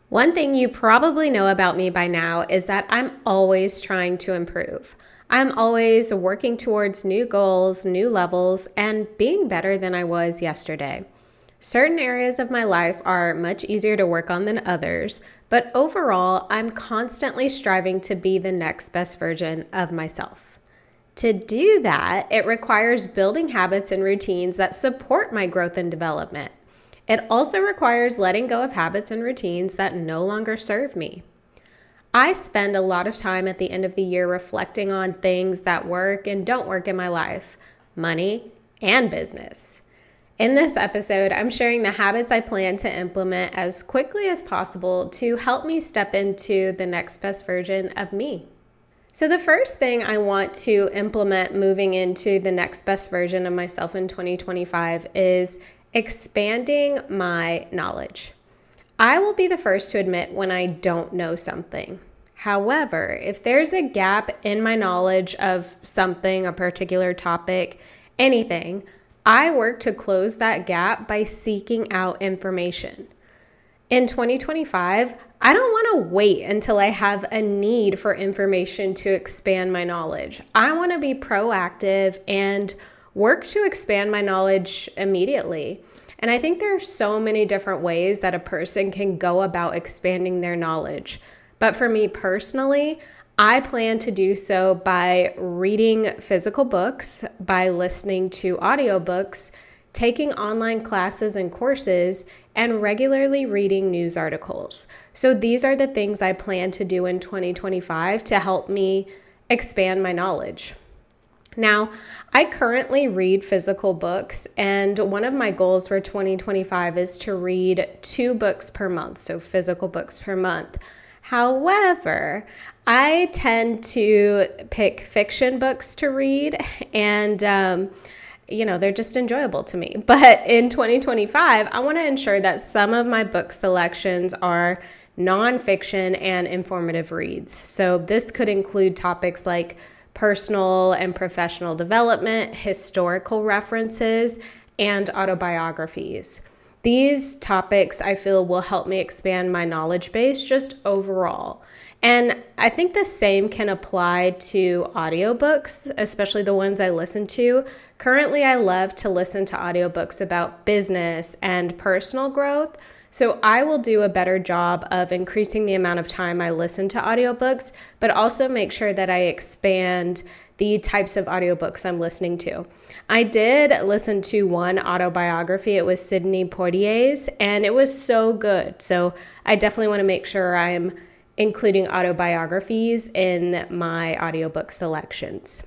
One thing you probably know about me by now is that I'm always trying to improve. I'm always working towards new goals, new levels, and being better than I was yesterday. Certain areas of my life are much easier to work on than others, but overall, I'm constantly striving to be the next best version of myself. To do that, it requires building habits and routines that support my growth and development. It also requires letting go of habits and routines that no longer serve me. I spend a lot of time at the end of the year reflecting on things that work and don't work in my life, money, and business. In this episode, I'm sharing the habits I plan to implement as quickly as possible to help me step into the next best version of me. So the first thing I want to implement moving into the next best version of myself in 2025 is expanding my knowledge. I will be the first to admit when I don't know something. However, if there's a gap in my knowledge of something, a particular topic, anything, I work to close that gap by seeking out information. In 2025, I don't want to wait until I have a need for information to expand my knowledge. I want to be proactive and work to expand my knowledge immediately. And I think there are so many different ways that a person can go about expanding their knowledge. But for me personally, I plan to do so by reading physical books, by listening to audiobooks, taking online classes and courses, and regularly reading news articles. So these are the things I plan to do in 2025 to help me expand my knowledge. Now, I currently read physical books, and one of my goals for 2025 is to read 2 books per month, so physical books per month. However, I tend to pick fiction books to read, and they're just enjoyable to me. But in 2025, I want to ensure that some of my book selections are nonfiction and informative reads. So this could include topics like personal and professional development, historical references, and autobiographies. These topics I feel will help me expand my knowledge base just overall. And I think the same can apply to audiobooks, especially the ones I listen to. Currently, I love to listen to audiobooks about business and personal growth. So I will do a better job of increasing the amount of time I listen to audiobooks, but also make sure that I expand the types of audiobooks I'm listening to. I did listen to one autobiography. It was Sidney Poitier's, and it was so good. So I definitely want to make sure I'm including autobiographies in my audiobook selections.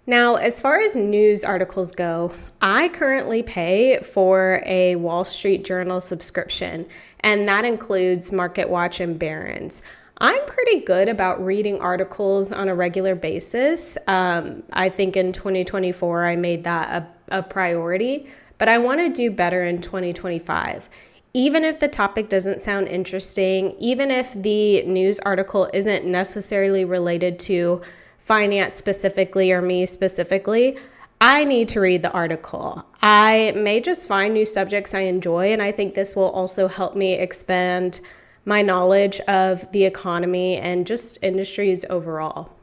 Now, as far as news articles go, I currently pay for a Wall Street Journal subscription, and that includes MarketWatch and Barron's. I'm pretty good about reading articles on a regular basis. I think in 2024, I made that a priority, but I want to do better in 2025. Even if the topic doesn't sound interesting, even if the news article isn't necessarily related to finance specifically or me specifically, I need to read the article. I may just find new subjects I enjoy, and I think this will also help me expand my knowledge of the economy and just industries overall.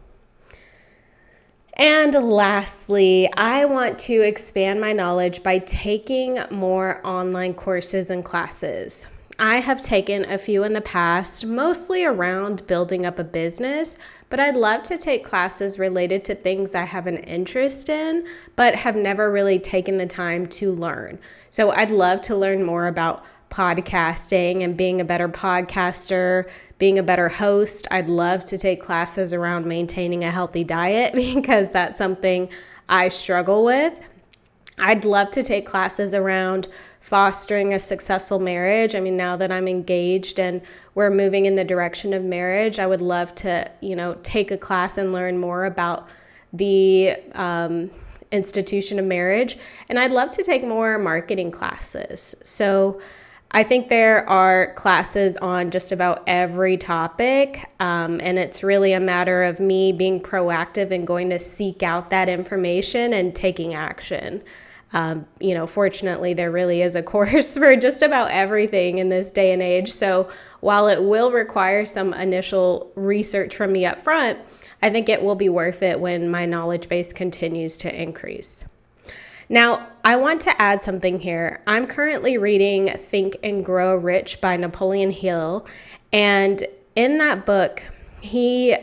And lastly, I want to expand my knowledge by taking more online courses and classes. I have taken a few in the past, mostly around building up a business, but I'd love to take classes related to things I have an interest in, but have never really taken the time to learn. So I'd love to learn more about podcasting and being a better podcaster, being a better host. I'd love to take classes around maintaining a healthy diet because that's something I struggle with. I'd love to take classes around fostering a successful marriage. I mean, now that I'm engaged and we're moving in the direction of marriage, I would love to, take a class and learn more about the institution of marriage. And I'd love to take more marketing classes. So I think there are classes on just about every topic, and it's really a matter of me being proactive and going to seek out that information and taking action. Fortunately, there really is a course for just about everything in this day and age. So while it will require some initial research from me up front, I think it will be worth it when my knowledge base continues to increase. Now, I want to add something here. I'm currently reading Think and Grow Rich by Napoleon Hill, and in that book, he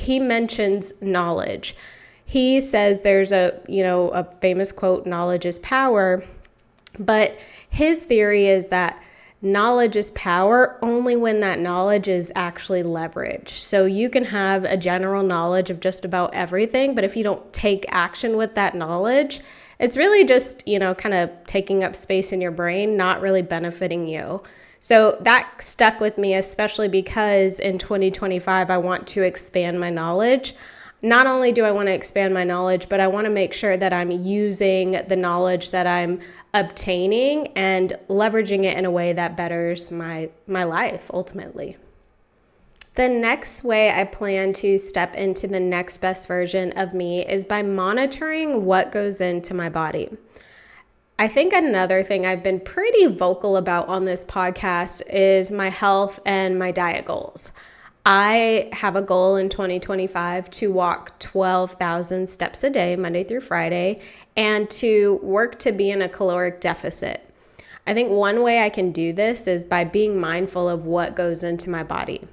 mentions knowledge. He says there's a famous quote, knowledge is power, but his theory is that knowledge is power only when that knowledge is actually leveraged. So you can have a general knowledge of just about everything, but if you don't take action with that knowledge, it's really just, kind of taking up space in your brain, not really benefiting you. So that stuck with me, especially because in 2025, I want to expand my knowledge. Not only do I want to expand my knowledge, but I want to make sure that I'm using the knowledge that I'm obtaining and leveraging it in a way that betters my life ultimately. The next way I plan to step into the next best version of me is by monitoring what goes into my body. I think another thing I've been pretty vocal about on this podcast is my health and my diet goals. I have a goal in 2025 to walk 12,000 steps a day, Monday through Friday, and to work to be in a caloric deficit. I think one way I can do this is by being mindful of what goes into my body.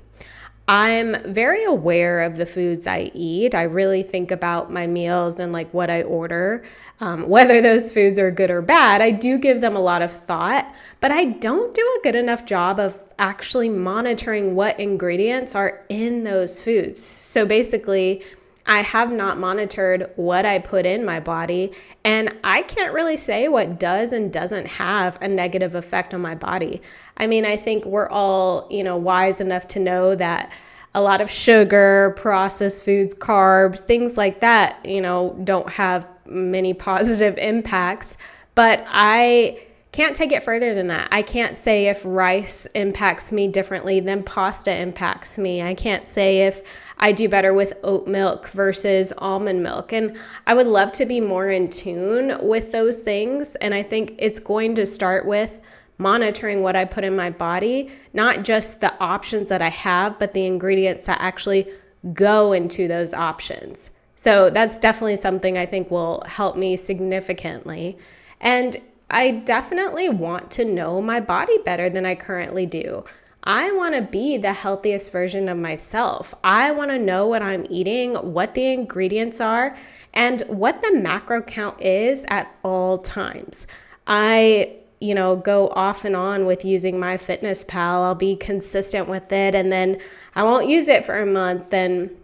I'm very aware of the foods I eat. I really think about my meals and like what I order, whether those foods are good or bad. I do give them a lot of thought, but I don't do a good enough job of actually monitoring what ingredients are in those foods. So basically, I have not monitored what I put in my body, and I can't really say what does and doesn't have a negative effect on my body. I mean, I think we're all, wise enough to know that a lot of sugar, processed foods, carbs, things like that, don't have many positive impacts, but I can't take it further than that. I can't say if rice impacts me differently than pasta impacts me. I can't say if I do better with oat milk versus almond milk. And I would love to be more in tune with those things. And I think it's going to start with monitoring what I put in my body, not just the options that I have, but the ingredients that actually go into those options. So that's definitely something I think will help me significantly. And I definitely want to know my body better than I currently do. I want to be the healthiest version of myself. I want to know what I'm eating, what the ingredients are, and what the macro count is at all times. I go off and on with using MyFitnessPal. I'll be consistent with it, and then I won't use it for a month. And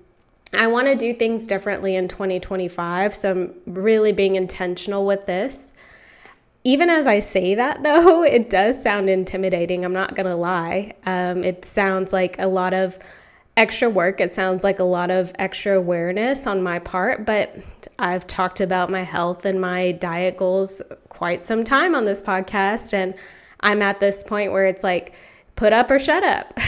I want to do things differently in 2025. So I'm really being intentional with this. Even as I say that, though, it does sound intimidating. I'm not going to lie. It sounds like a lot of extra work. It sounds like a lot of extra awareness on my part, but I've talked about my health and my diet goals quite some time on this podcast, and I'm at this point where it's like, put up or shut up.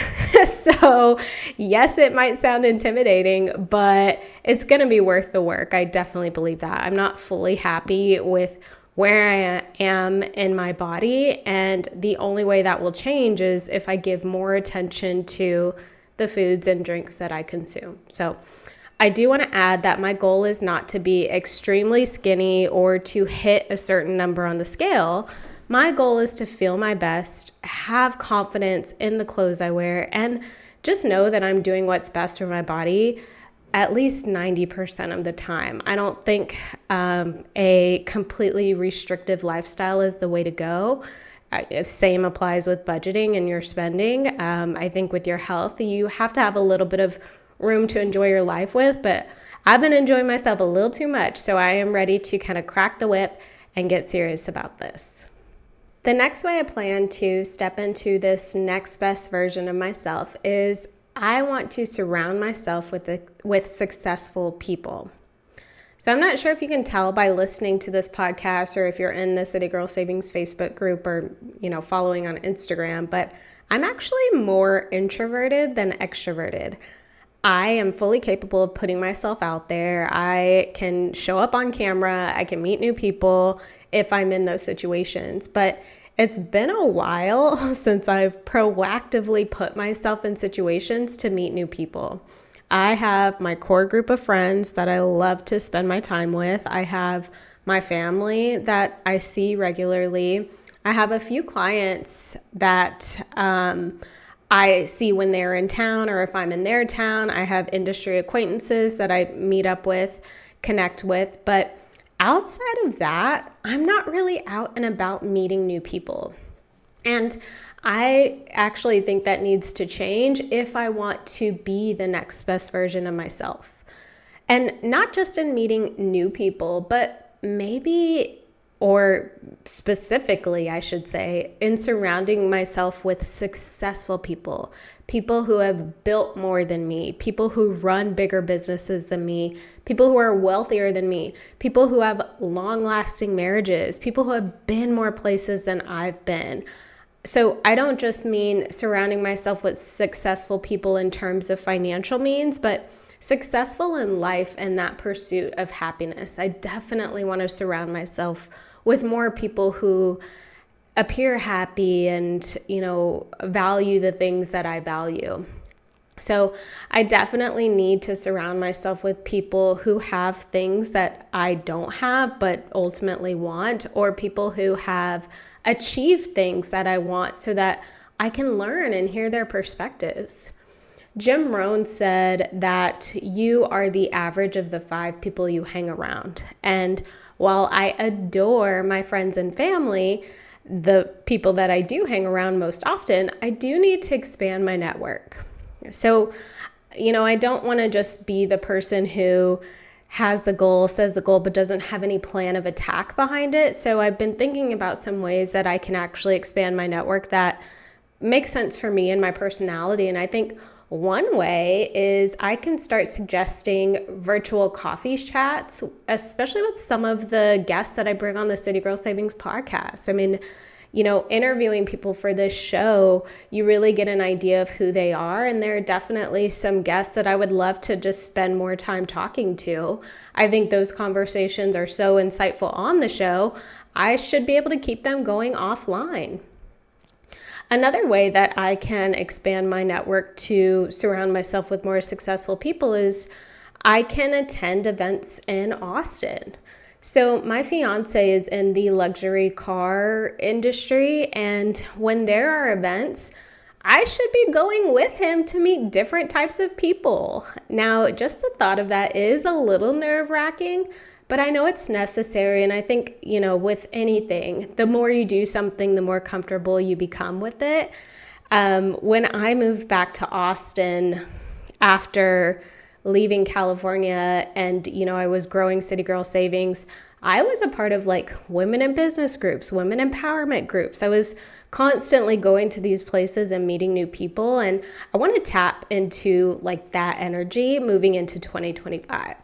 So yes, it might sound intimidating, but it's going to be worth the work. I definitely believe that. I'm not fully happy with where I am in my body, and the only way that will change is if I give more attention to the foods and drinks that I consume. So I do want to add that my goal is not to be extremely skinny or to hit a certain number on the scale. My goal is to feel my best, have confidence in the clothes I wear, and just know that I'm doing what's best for my body at least 90% of the time. I don't think a completely restrictive lifestyle is the way to go. Same applies with budgeting and your spending. I think with your health, you have to have a little bit of room to enjoy your life with, but I've been enjoying myself a little too much, so I am ready to kind of crack the whip and get serious about this. The next way I plan to step into this next best version of myself is I want to surround myself with successful people. So I'm not sure if you can tell by listening to this podcast or if you're in the City Girl Savings Facebook group or, following on Instagram, but I'm actually more introverted than extroverted. I am fully capable of putting myself out there. I can show up on camera. I can meet new people. if I'm in those situations. But it's been a while since I've proactively put myself in situations to meet new people. I have my core group of friends that I love to spend my time with. I have my family that I see regularly. I have a few clients that I see when they're in town or if I'm in their town. I have industry acquaintances that I meet up with, connect with. But outside of that, I'm not really out and about meeting new people. And I actually think that needs to change if I want to be the next best version of myself. And not just in meeting new people, but maybe, or specifically, I should say, in surrounding myself with successful people, people who have built more than me, people who run bigger businesses than me, people who are wealthier than me, people who have long-lasting marriages, people who have been more places than I've been. So I don't just mean surrounding myself with successful people in terms of financial means, but successful in life and that pursuit of happiness. I definitely want to surround myself with more people who appear happy and, value the things that I value. So I definitely need to surround myself with people who have things that I don't have, but ultimately want, or people who have achieved things that I want so that I can learn and hear their perspectives. Jim Rohn said that you are the average of the 5 people you hang around. And while I adore my friends and family, the people that I do hang around most often, I do need to expand my network. So, I don't want to just be the person who has the goal, says the goal, but doesn't have any plan of attack behind it. So I've been thinking about some ways that I can actually expand my network that makes sense for me and my personality. And I think one way is I can start suggesting virtual coffee chats, especially with some of the guests that I bring on the City Girl Savings podcast. I mean, interviewing people for this show, you really get an idea of who they are. And there are definitely some guests that I would love to just spend more time talking to. I think those conversations are so insightful on the show. I should be able to keep them going offline. Another way that I can expand my network to surround myself with more successful people is I can attend events in Austin. So my fiance is in the luxury car industry, and when there are events, I should be going with him to meet different types of people. Now, just the thought of that is a little nerve-wracking, but I know it's necessary. And I think, with anything, the more you do something, the more comfortable you become with it. When I moved back to Austin after leaving California and, I was growing City Girl Savings, I was a part of women in business groups, women empowerment groups. I was constantly going to these places and meeting new people. And I want to tap into that energy moving into 2025.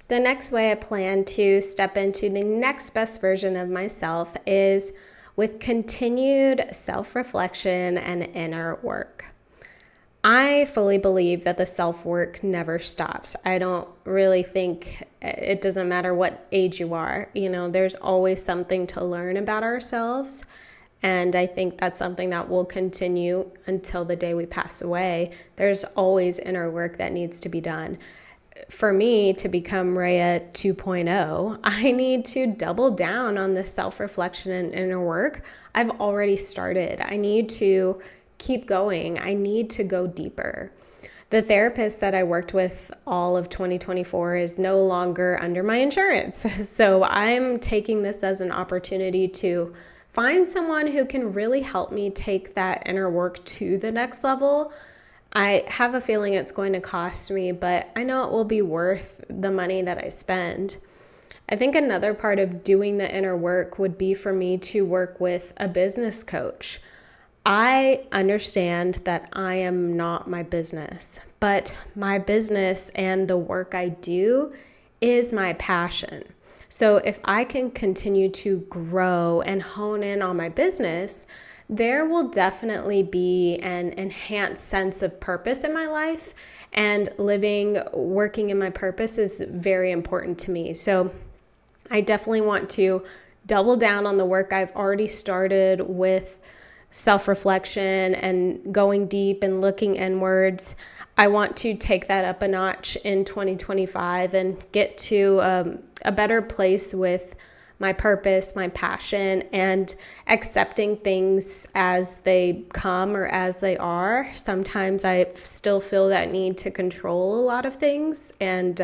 The next way I plan to step into the next best version of myself is with continued self-reflection and inner work. I fully believe that the self-work never stops. I don't really think it doesn't matter what age you are. There's always something to learn about ourselves. And I think that's something that will continue until the day we pass away. There's always inner work that needs to be done. For me to become Rhea 2.0, I need to double down on the self-reflection and inner work I've already started. I need to keep going. I need to go deeper. The therapist that I worked with all of 2024 is no longer under my insurance. So I'm taking this as an opportunity to find someone who can really help me take that inner work to the next level. I have a feeling it's going to cost me, but I know it will be worth the money that I spend. I think another part of doing the inner work would be for me to work with a business coach. I understand that I am not my business, but my business and the work I do is my passion. So if I can continue to grow and hone in on my business, there will definitely be an enhanced sense of purpose in my life, and working in my purpose is very important to me. So I definitely want to double down on the work I've already started with self-reflection and going deep and looking inwards. I want to take that up a notch in 2025 and get to a better place with my purpose, my passion, and accepting things as they come or as they are. Sometimes I still feel that need to control a lot of things, and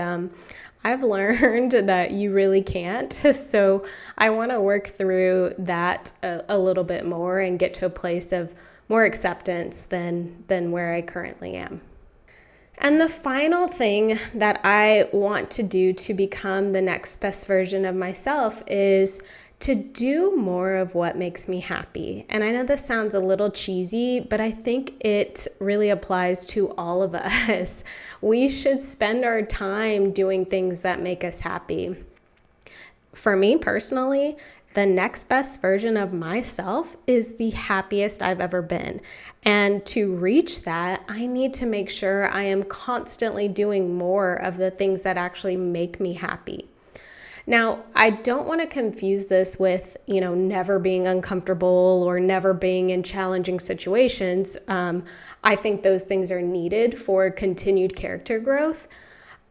I've learned that you really can't. So I want to work through that a little bit more and get to a place of more acceptance than where I currently am. And the final thing that I want to do to become the next best version of myself is to do more of what makes me happy. And I know this sounds a little cheesy, but I think it really applies to all of us. We should spend our time doing things that make us happy. For me personally, the next best version of myself is the happiest I've ever been. And to reach that, I need to make sure I am constantly doing more of the things that actually make me happy. Now, I don't want to confuse this with, never being uncomfortable or never being in challenging situations. I think those things are needed for continued character growth.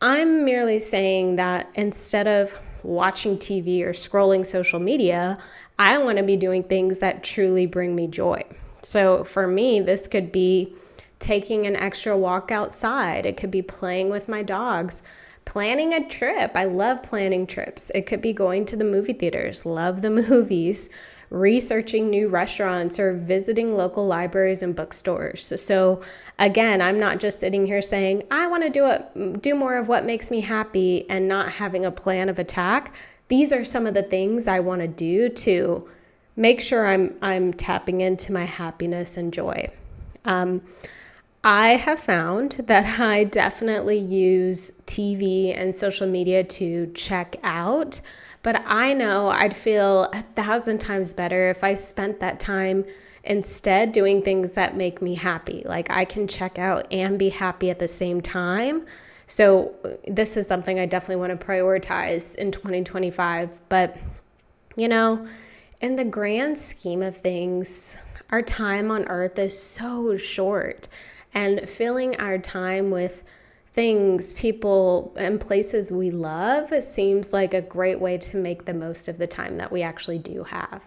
I'm merely saying that instead of watching TV or scrolling social media, I want to be doing things that truly bring me joy. So for me, this could be taking an extra walk outside. It could be playing with my dogs, planning a trip. I love planning trips. It could be going to the movie theaters, love the movies, researching new restaurants, or visiting local libraries and bookstores. So again, I'm not just sitting here saying, I want to do more of what makes me happy and not having a plan of attack. These are some of the things I want to do to make sure I'm tapping into my happiness and joy. I have found that I definitely use TV and social media to check out, but I know I'd feel 1,000 times better if I spent that time instead doing things that make me happy. Like I can check out and be happy at the same time. So this is something I definitely want to prioritize in 2025. But, in the grand scheme of things, our time on earth is so short, and filling our time with things, people, and places we love seems like a great way to make the most of the time that we actually do have.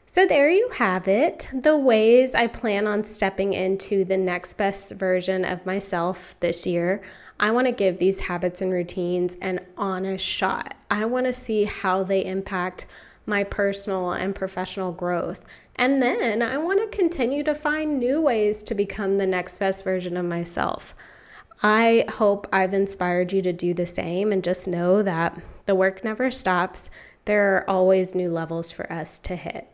So there you have it, the ways I plan on stepping into the next best version of myself this year. I want to give these habits and routines an honest shot. I want to see how they impact my personal and professional growth. And then I want to continue to find new ways to become the next best version of myself. I hope I've inspired you to do the same, and just know that the work never stops. There are always new levels for us to hit.